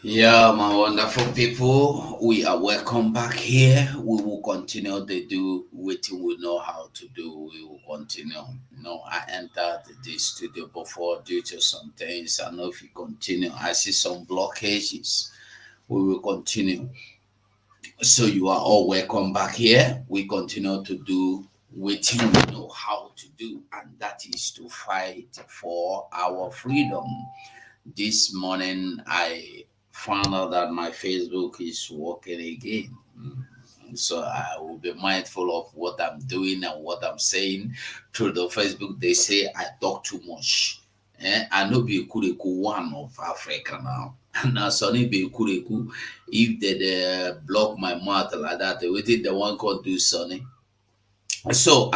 Yeah, my wonderful people, we are welcome back here. We will continue to do what we know how to do. We will continue. I entered the studio before due to some things. I know if you continue, I see some blockages. We will continue. So you are all welcome back here. We continue to do what we know how to do, and that is to fight for our freedom. This morning I found out that my Facebook is working again. So I will be mindful of what I'm doing and what I'm saying through the Facebook. They say I talk too much. I know be Kureku one of Africa now. And now Sonny be Kureku. If they block my mouth like that, they waited the one called do Sonny. So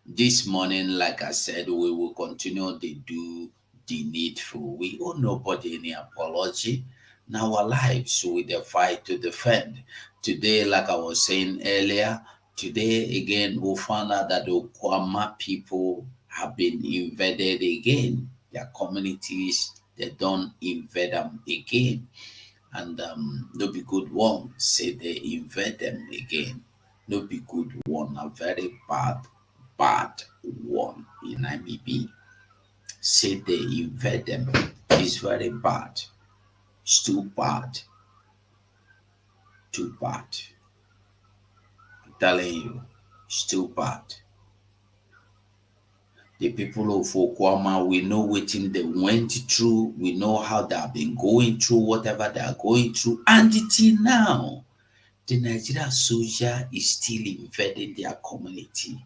this morning, like I said, we will continue to do the needful. We owe nobody any apology. Now our lives with the fight to defend. Today, like I was saying earlier, today again we found out that the Okuama people have been invaded again. Their communities they don't invade them again. And no be good one say they invade them again. No be good one, a very bad one in IBB. Say they invade them is very bad. It's too bad. Too bad. I'm telling you, it's too bad. The people of Okwama, we know what they went through. We know how they have been going through whatever they are going through. And till now, the Nigerian soldier is still invading their community.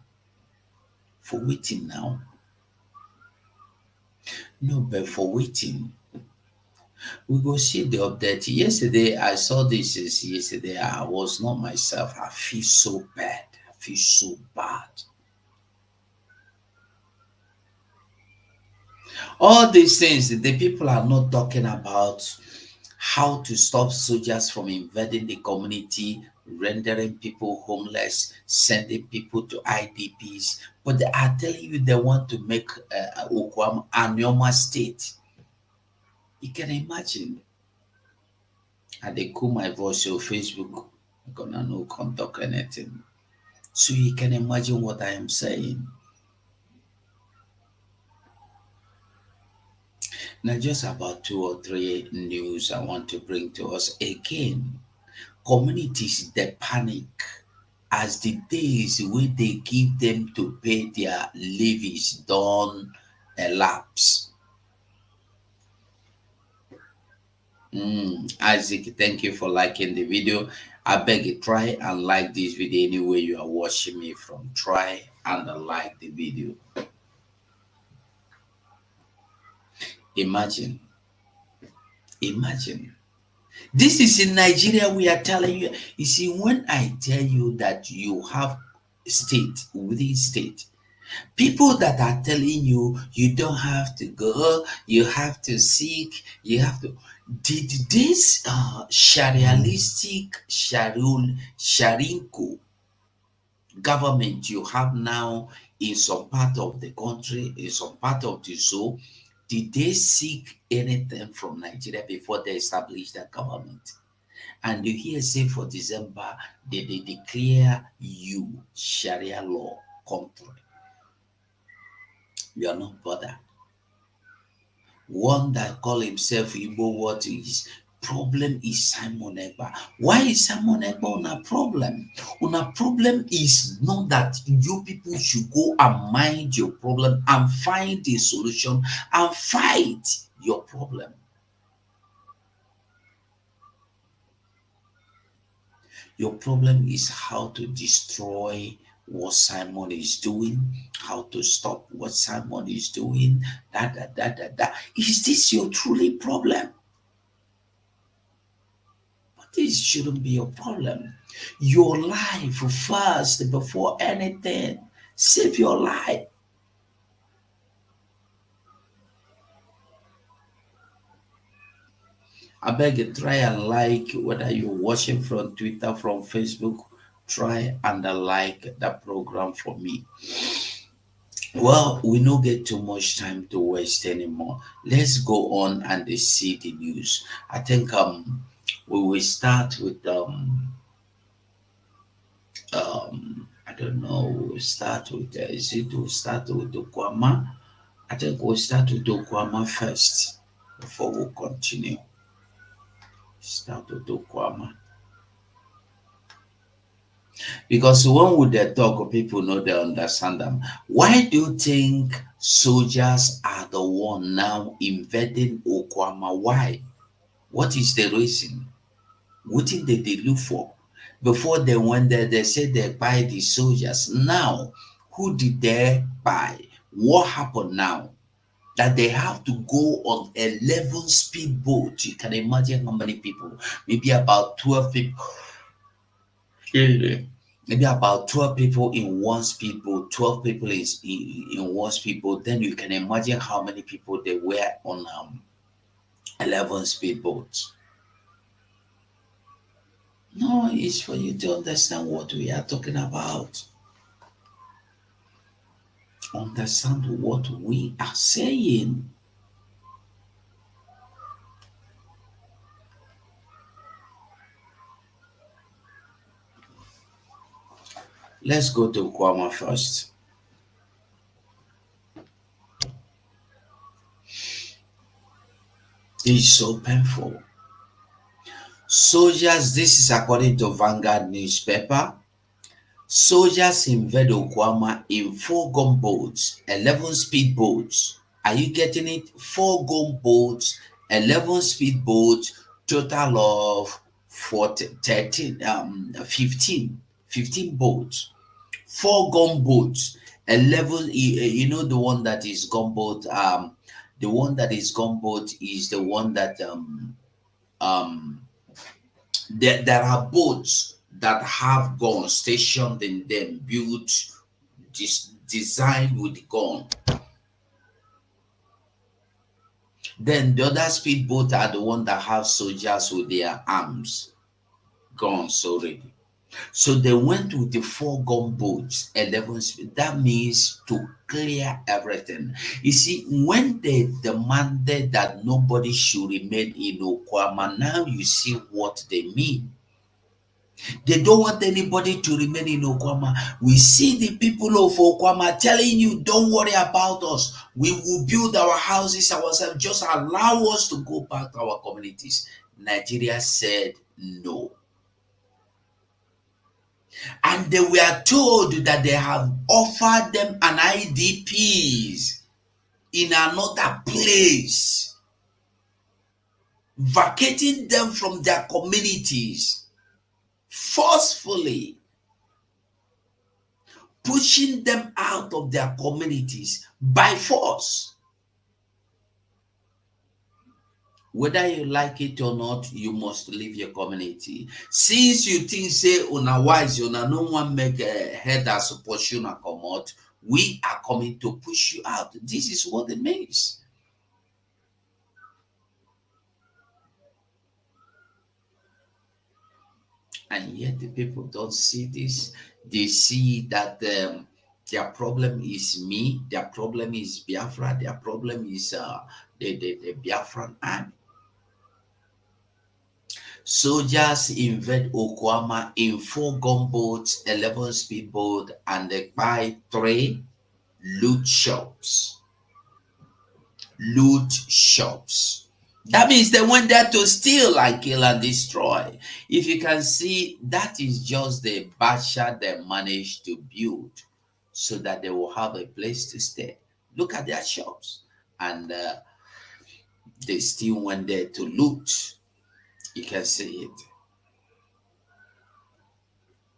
For waiting now. No, but for waiting. We go see the update. Yesterday, I saw this is yesterday. I was not myself. I feel so bad. I feel so bad. All these things, the people are not talking about how to stop soldiers from invading the community, rendering people homeless, sending people to IDPs. But they are telling you they want to make Okwam a normal state. You can imagine. And they cool my voice on Facebook. I'm gonna no can't talk anything. So you can imagine what I am saying. Now, just about two or three news I want to bring to us again. Communities they panic as the days wey they give them to pay their levies don elapse. Isaac, thank you for liking the video. I beg you, try and like this video anywhere you are watching me from. Try and like the video. Imagine, imagine. This is in Nigeria. We are telling you. You see, when I tell you that you have state within state, people that are telling you you don't have to go, you have to seek, you have to. Did this Sharialistic Sharinko government you have now in some part of the country, in some part of the zone, did they seek anything from Nigeria before they established that government? And you hear say for December, they declare you Sharia law country. You are not bothered. One that call himself Igbo, what is problem is Simon Ekpa. Why is Simon Ekpa on a problem? On a problem is not that you people should go and mind your problem and find a solution and fight your problem. Your problem is how to destroy what Simon is doing, how to stop what Simon is doing. Da. Is this your truly problem? But this shouldn't be your problem. Your life first before anything. Save your life. I beg you, try and like whether you're watching from Twitter, from Facebook, try and like the program for me. Well, we no get too much time to waste anymore. Let's go on and see the news. I think we will start with I don't know, we'll start with is it we'll start with Okuama? I think we'll start with Okuama first before we continue. Start with Okuama. Because when we they talk, people know they understand them. Why do you think soldiers are the one now invading Okuama? Why? What is the reason? What did they look for? Before they went there, they said they buy the soldiers. Now, who did they buy? What happened now? That they have to go on 11 speedboat. You can imagine how many people, maybe about 12 people. Maybe about 12 people in one speedboat, 12 people is in one speedboat. Then you can imagine how many people they were on 11 speedboats. No, it's for you to understand what we are talking about. Understand what we are saying. Let's go to Kwama first. It's so painful. Soldiers, this is according to Vanguard newspaper. Soldiers invade Okuama in 4 gunboats, 11 speedboats. Are you getting it? 4 gunboats, 11 speedboats, total of 40, 13, 15 boats. 4 gunboats, 11. You know the one that is gunboat. The one that is gunboat is the one that um there are boats that have guns stationed in them, built, designed with the gun. Then the other speedboat are the one that have soldiers with their arms, guns already. So they went with the 4 gunboats, 11 speed. That means to clear everything. You see, when they demanded that nobody should remain in Okuama, now you see what they mean. They don't want anybody to remain in Okuama. We see the people of Okuama telling you, don't worry about us. We will build our houses ourselves. Just allow us to go back to our communities. Nigeria said no. And they were told that they have offered them an IDPs in another place, vacating them from their communities forcefully, pushing them out of their communities by force. Whether you like it or not, you must leave your community. Since you think say una wise, una no one make a head as pursue una come out, we are coming to push you out. This is what it means. And yet the people don't see this. They see that their problem is me, their problem is Biafra, their problem is the Biafran army. Soldiers invade Okuama in 4 gunboats, 11 speedboat, and they buy 3 loot shops. Loot shops. That means they went there to steal and kill and destroy. If you can see, that is just the basha they managed to build so that they will have a place to stay. Look at their shops. And they still went there to loot. You can see it.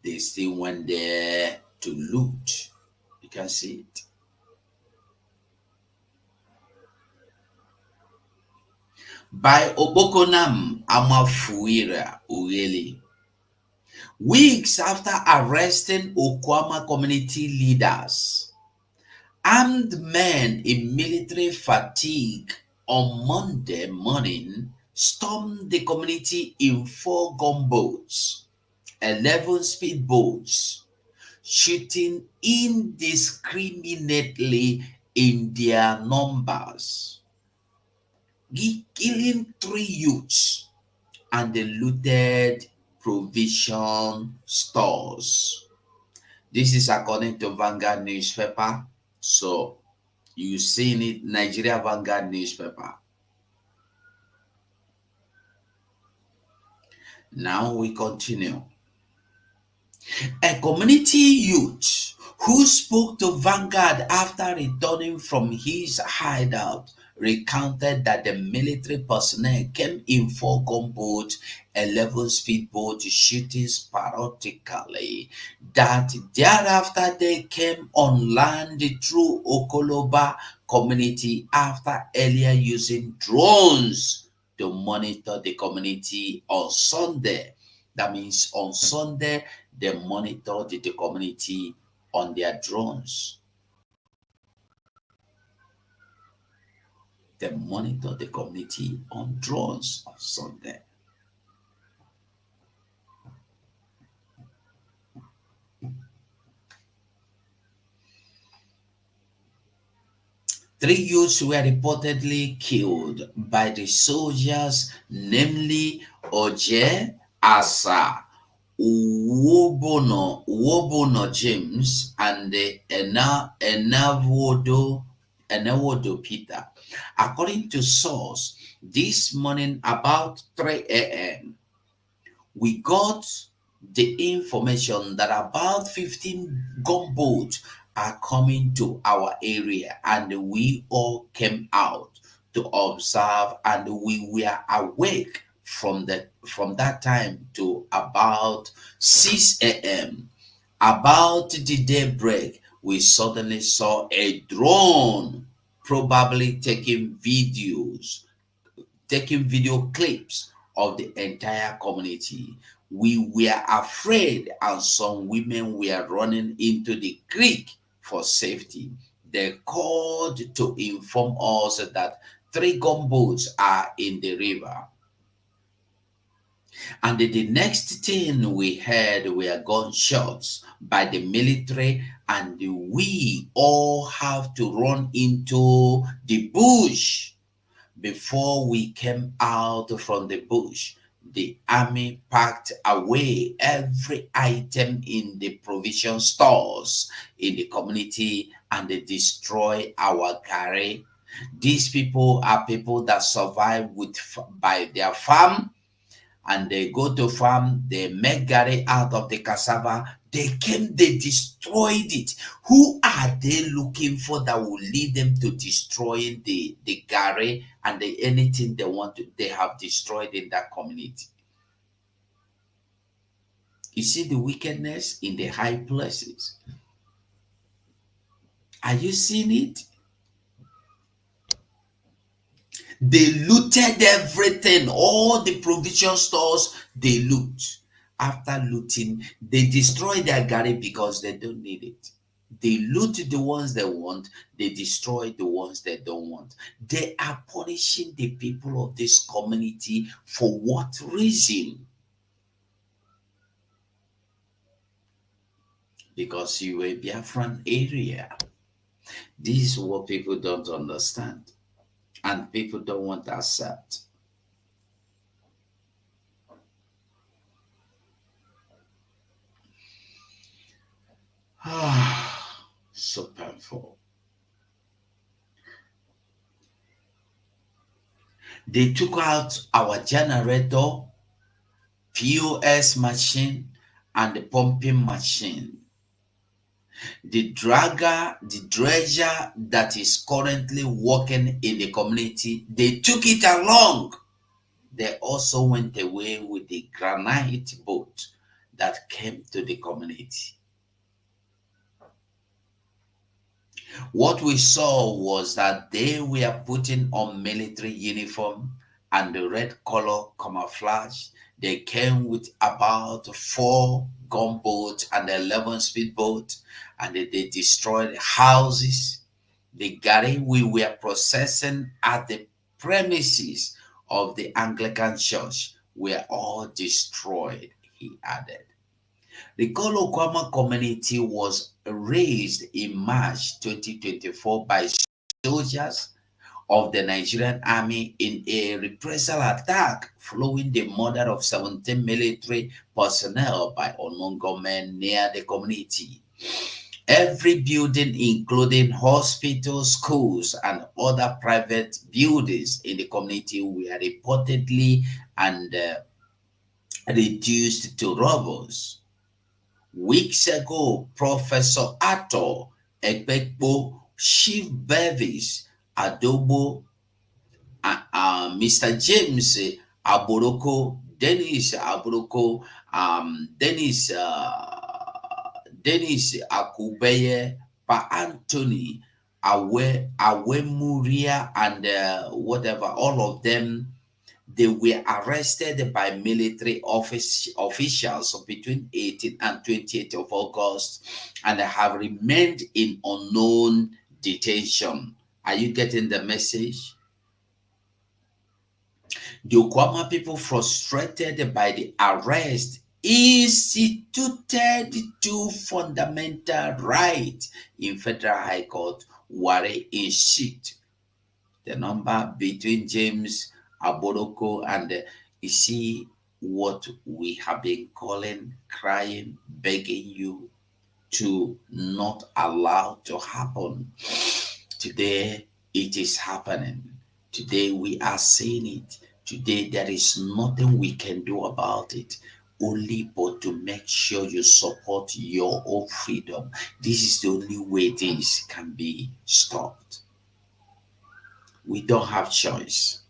They still went there to loot. You can see it. By Obokonam Amafuira Ugeli, weeks after arresting Okuama community leaders, armed men in military fatigue on Monday morning stormed the community in 4 gunboats, 11 speedboats, shooting indiscriminately in their numbers, killing three youths, and they looted provision stores. This is according to Vanguard newspaper. So you seen it, Nigeria Vanguard newspaper. Now we continue. A community youth who spoke to Vanguard after returning from his hideout recounted that the military personnel came in 4 gunboats, 11 speedboats shooting sporadically, that thereafter they came on land through Okoloba community after earlier using drones to monitor the community on Sunday. That means on Sunday, they monitored the community on their drones. They monitored the community on drones on Sunday. Three youths were reportedly killed by the soldiers, namely Oje Asa, Wobono James, and Enawodo Peter. According to source, this morning about 3 a.m., we got the information that about 15 gunboats are coming to our area, and we all came out to observe, and we were awake from that time to about 6 a.m. About the daybreak, we suddenly saw a drone, probably taking video clips of the entire community. We were afraid, and some women were running into the creek for safety. They called to inform us that 3 gunboats are in the river. And the next thing we heard were gunshots by the military, and we all have to run into the bush. Before we came out from the bush, the army packed away every item in the provision stores in the community, and they destroy our carry. These people are people that survive by their farm, and they go to farm, they make garri out of the cassava. They came, they destroyed it. Who are they looking for that will lead them to destroying the garri and anything they want to, they have destroyed in that community? You see the wickedness in the high places. Are you seeing it? They looted everything, all the provision stores, they loot. After looting, they destroy their garri because they don't need it. They loot the ones they want, they destroy the ones they don't want. They are punishing the people of this community for what reason? Because you were a Biafran area. This is what people don't understand, and people don't want to accept. So painful. They took out our generator, POS machine, and the pumping machine. The dredger that is currently working in the community, they took it along. They also went away with the granite boat that came to the community. What we saw was that they were putting on military uniform and the red color camouflage. They came with about 4 gunboats and 11 speedboats, and they destroyed houses. The garri we were processing at the premises of the Anglican church were all destroyed, he added. The Okuama community was raised in March 2024 by soldiers of the Nigerian army in a reprisal attack following the murder of 17 military personnel by unknown gunmen near the community. Every building, including hospitals, schools, and other private buildings in the community, were reportedly and reduced to rubble. Weeks ago, Professor Ato Ekpekpo, Chief Bevis Adobo, Mr. James Aboroko, Dennis Aboroko, Dennis Akubeye, Pa Anthony Awemuria, and whatever, all of them, they were arrested by military officials between 18th and 28th of August and have remained in unknown detention. Are you getting the message? The Okuama people, frustrated by the arrest, instituted two fundamental rights in Federal High Court, Ware in sheet. The number between James Aboroko and you see what we have been calling, crying, begging you to not allow to happen. Today it is happening. Today we are seeing it. Today there is nothing we can do about it. Only but to make sure you support your own freedom. This is the only way this can be stopped. We don't have choice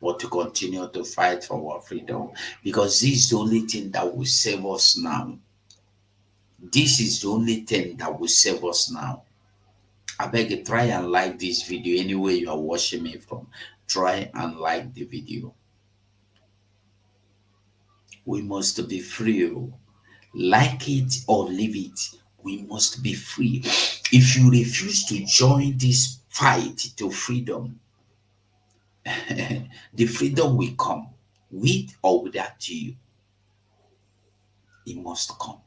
but to continue to fight for our freedom, because this is the only thing that will save us now. This is the only thing that will save us now. I beg you, try and like this video anywhere you are watching me from. Try and like the video. We must be free. Like it or leave it. We must be free. If you refuse to join this fight to freedom, the freedom will come with or without you. It must come.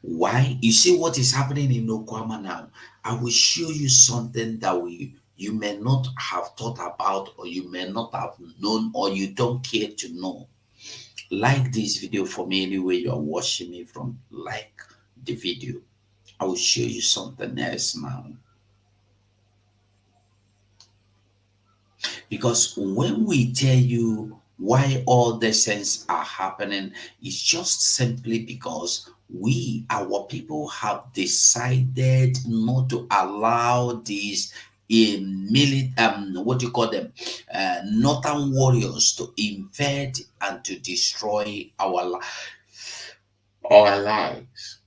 Why? You see what is happening in Okuama now. I will show you something that you may not have thought about, or you may not have known, or you don't care to know. Like this video for me anywhere you are watching me from. Like the video. I will show you something else now. Because when we tell you why all these things are happening, it's just simply because we, our people, have decided not to allow these what you call them, northern warriors to invade and to destroy our lives.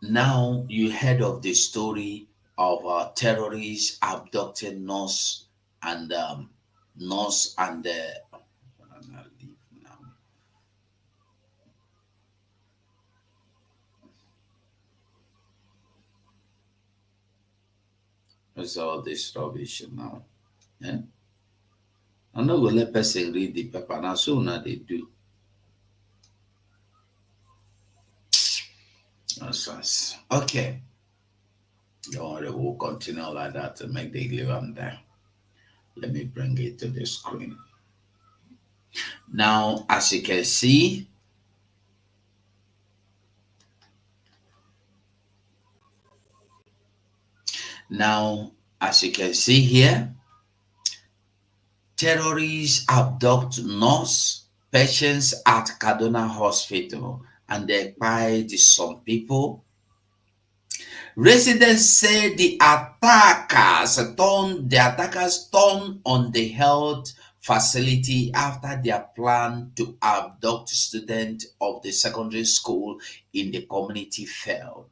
Now you heard of the story of terrorists abducting nurse and I'm gonna leave now. What's all this rubbish now? Yeah? I'm not gonna let person read the paper now. So now they do. Nonsense. Okay. Don't worry, we'll continue like that to make the leave there. Let me bring it to the screen. Now, as you can see, here, terrorists abduct nurse patients at Kaduna Hospital and they fired some people. Residents say the attackers turned on the health facility after their plan to abduct students of the secondary school in the community failed.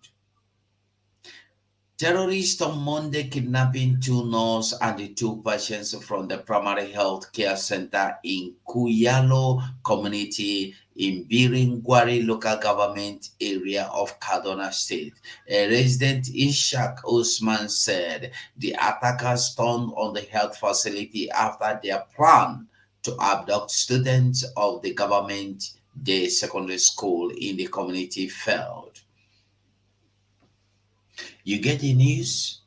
Terrorists on Monday kidnapping two nurses and the two patients from the primary health care center in Kuyalo community in Biringwari local government area of Kaduna State. A resident Ishak Usman said the attackers turned on the health facility after their plan to abduct students of the government day secondary school in the community failed. You get the news,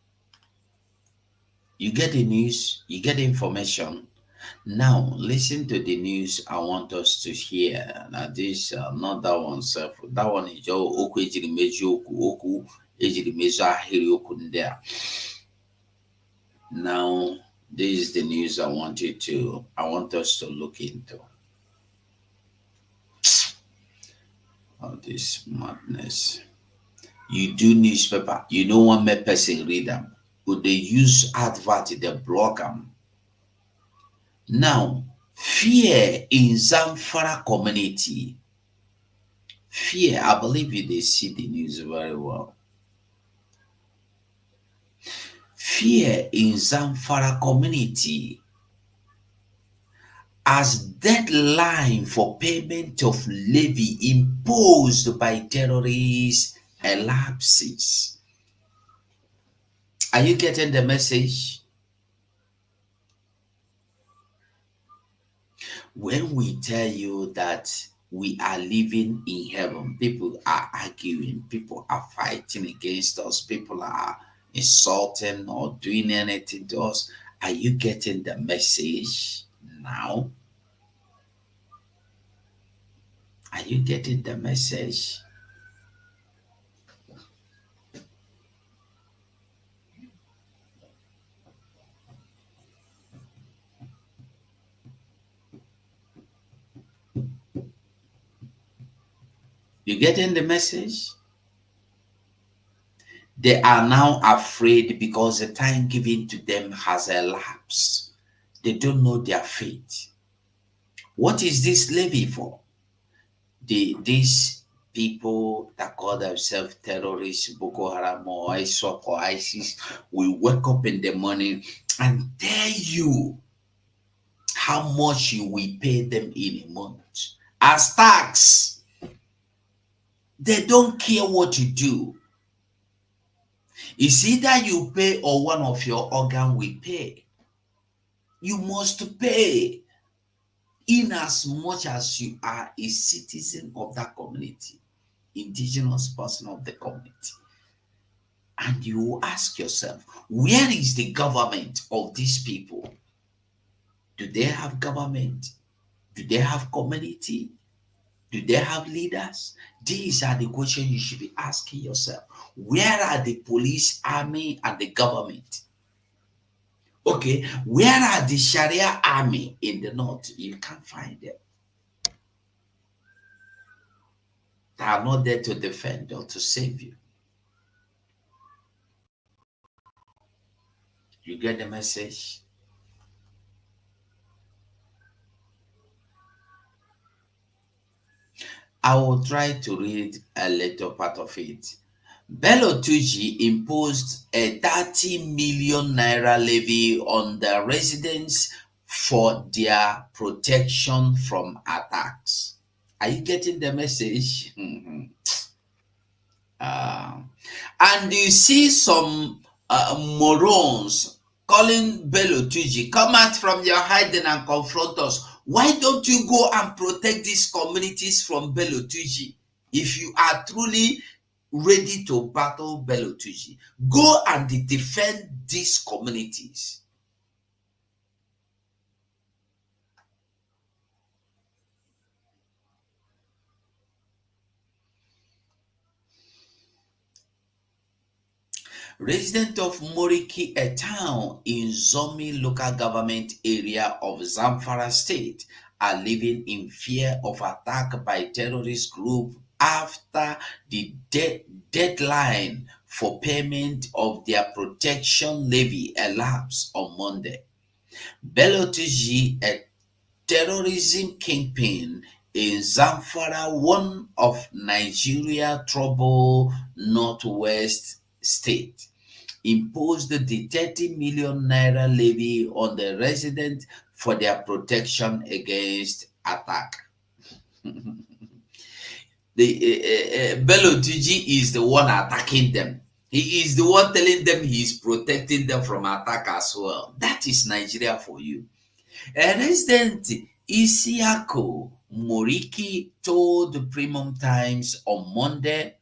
you get the news, you get the information. Now, listen to the news I want us to hear. Now, this, not that one, self. That one is your oku ejiri meji oku ejiri meji ahiri oku there. Now, this is the news I want us to look into. Oh, this madness. You do newspaper, you know one make person read them. Would they use advert, they block them. Now, fear in Zamfara community. Fear, I believe you they see the news very well. Fear in Zamfara community as deadline for payment of levy imposed by terrorists elapses. Are you getting the message? When we tell you that we are living in heaven, people are arguing, people are fighting against us, people are insulting or doing anything to us. Are you getting the message now? Are you getting the message? You getting the message? They are now afraid because the time given to them has elapsed. They don't know their fate. What is this levy for? These people that call themselves terrorists, Boko Haram or ISWAP or ISIS, will wake up in the morning and tell you how much you will pay them in a month as tax. They don't care what you do. It's either you pay or one of your organ will pay. You must pay in as much as you are a citizen of that community, indigenous person of the community. And you ask yourself, where is the government of these people? Do they have government? Do they have community? Do they have leaders? These are the questions you should be asking yourself. Where are the police, army, and the government? Okay, where are the Sharia army in the north? You can't find them. They are not there to defend or to save you. You get the message? I will try to read a little part of it. Bello Tuji imposed a 30 million naira levy on the residents for their protection from attacks. Are you getting the message? And you see some morons calling Bello Tuji, come out from your hiding and confront us. Why don't you go and protect these communities from Bello Tuji? If you are truly ready to battle Bello Tuji, go and defend these communities. Resident of Moriki, a town in Zomi local government area of Zamfara state, are living in fear of attack by terrorist group after the deadline for payment of their protection levy elapsed on Monday. Bello Tuji, a terrorism kingpin in Zamfara, one of Nigeria troubled northwest state, imposed the 30 million naira levy on the residents for their protection against attack. Bello Tuji is the one attacking them. He is the one telling them he is protecting them from attack as well. That is Nigeria for you. Resident Isiako Moriki told the Premium Times on Monday,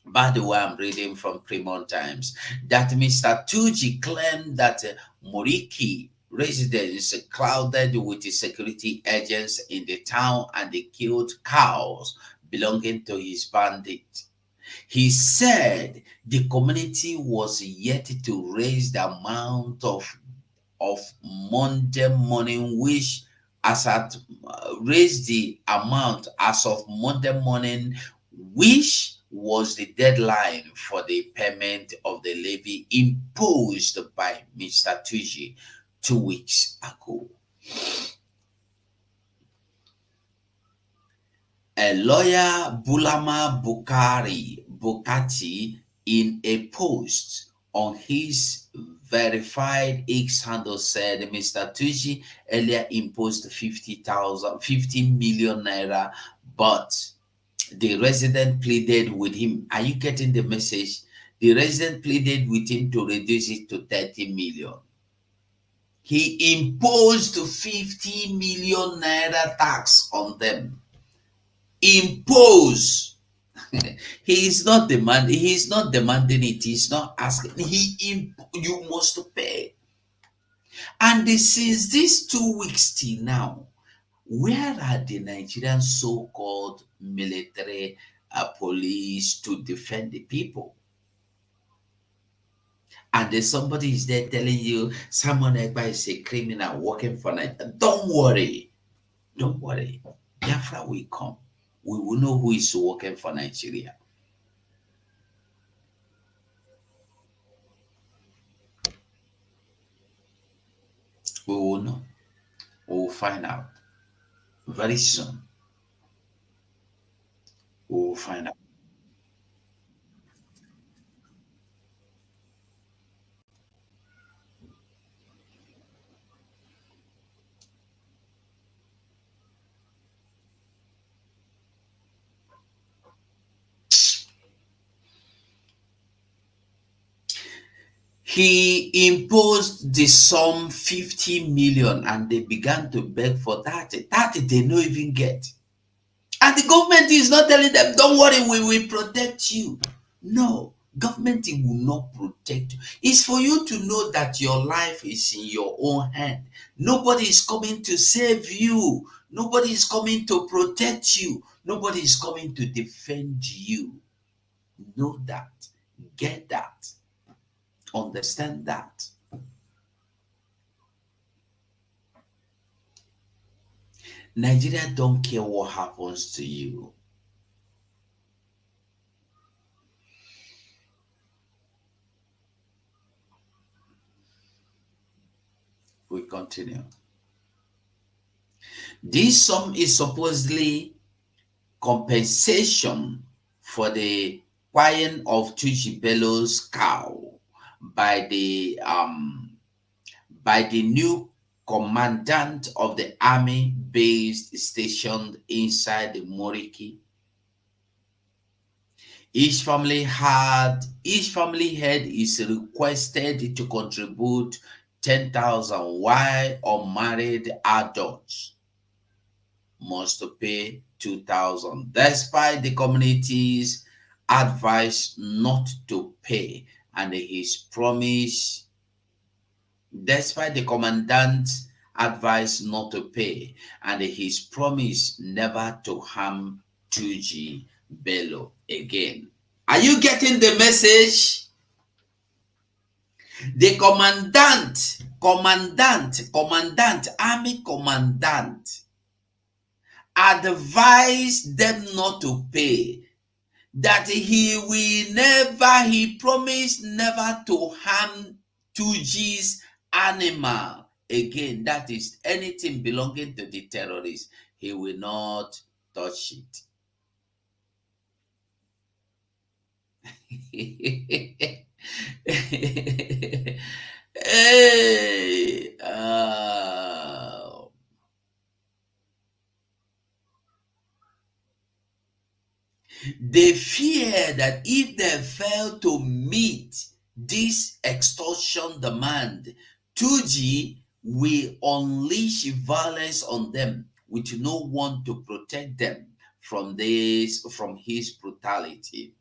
by the way, I'm reading from Premium Times, that Mr. Tuji claimed that Moriki residents crowded with the security agents in the town and they killed cows belonging to his bandit. He said the community was yet to raise the amount of Monday morning, which as at raised the amount as of Monday morning, which was the deadline for the payment of the levy imposed by Mr. Tuji 2 weeks ago. A lawyer, Bulama Bukati, in a post on his verified X handle said Mr. Tuji earlier imposed 50 million naira, but the resident pleaded with him. Are you getting the message? The resident pleaded with him to reduce it to 30 million. He imposed 50 million naira tax on them. Impose. He's not demanding it. He's not asking. You must pay. And since these 2 weeks till now, where are the Nigerian so-called military police to defend the people? And then somebody is there telling you someone Ekpa is a criminal working for Nigeria. Don't worry. Don't worry. Biafra will come. We will know who is working for Nigeria. We will know. We will find out very soon. We will find out. He imposed the sum 50 million and they began to beg for 30. 30 they don't even get. And the government is not telling them, don't worry, we will protect you. No, government will not protect you. It's for you to know that your life is in your own hand. Nobody is coming to save you. Nobody is coming to protect you. Nobody is coming to defend you. Know that. Get that. Understand that. Nigeria don't care what happens to you. We continue. This sum is supposedly compensation for the buying of Tuji Bello's cow by the new commandant of the army base stationed inside the Moriki. Each family head is requested to contribute 10,000, while unmarried adults must pay 2,000, despite the community's advice not to pay and his promise, despite the commandant's advice not to pay and his promise never to harm Tuji Bello again. Are you getting the message? The army commandant advised them not to pay, that he promised never to harm Tuji's animal again. That is anything belonging to the terrorists. He will not touch it. Hey, they fear that if they fail to meet this extortion demand, Tuji we unleash violence on them with no one to protect them from his brutality.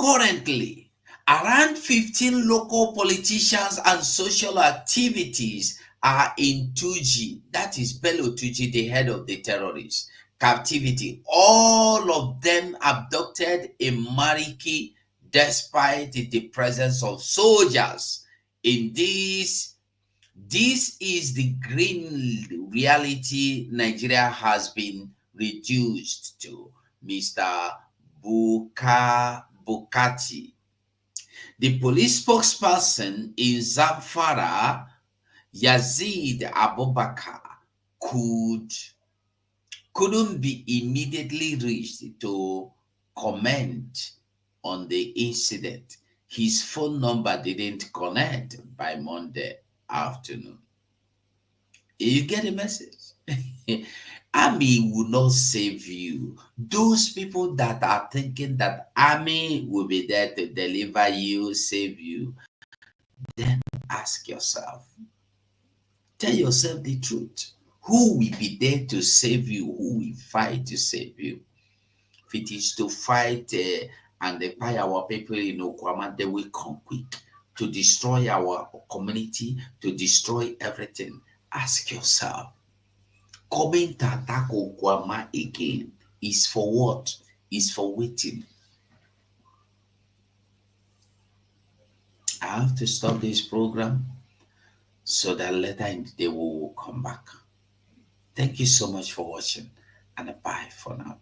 Currently, around 15 local politicians and social activities are in Tuji, that is Bello Tuji, the head of the terrorists, captivity. All of them abducted in Mariki despite the presence of soldiers in this. This is the green reality Nigeria has been reduced to, Mr. Bukati. The police spokesperson in Zamfara, Yazid Abubakar, could couldn't be immediately reached to comment on the incident. His phone number didn't connect by Monday afternoon. You get a message? Army will not save you. Those people that are thinking that army will be there to deliver you, save you, then ask yourself, tell yourself the truth. Who will be there to save you? Who will fight to save you? If it is to fight and empower our people in Okuama, they will come quick to destroy our community, to destroy everything. Ask yourself, coming to attack Okuama again is for what? Is for waiting. I have to stop this program so that later in the day we will come back. Thank you so much for watching and bye for now.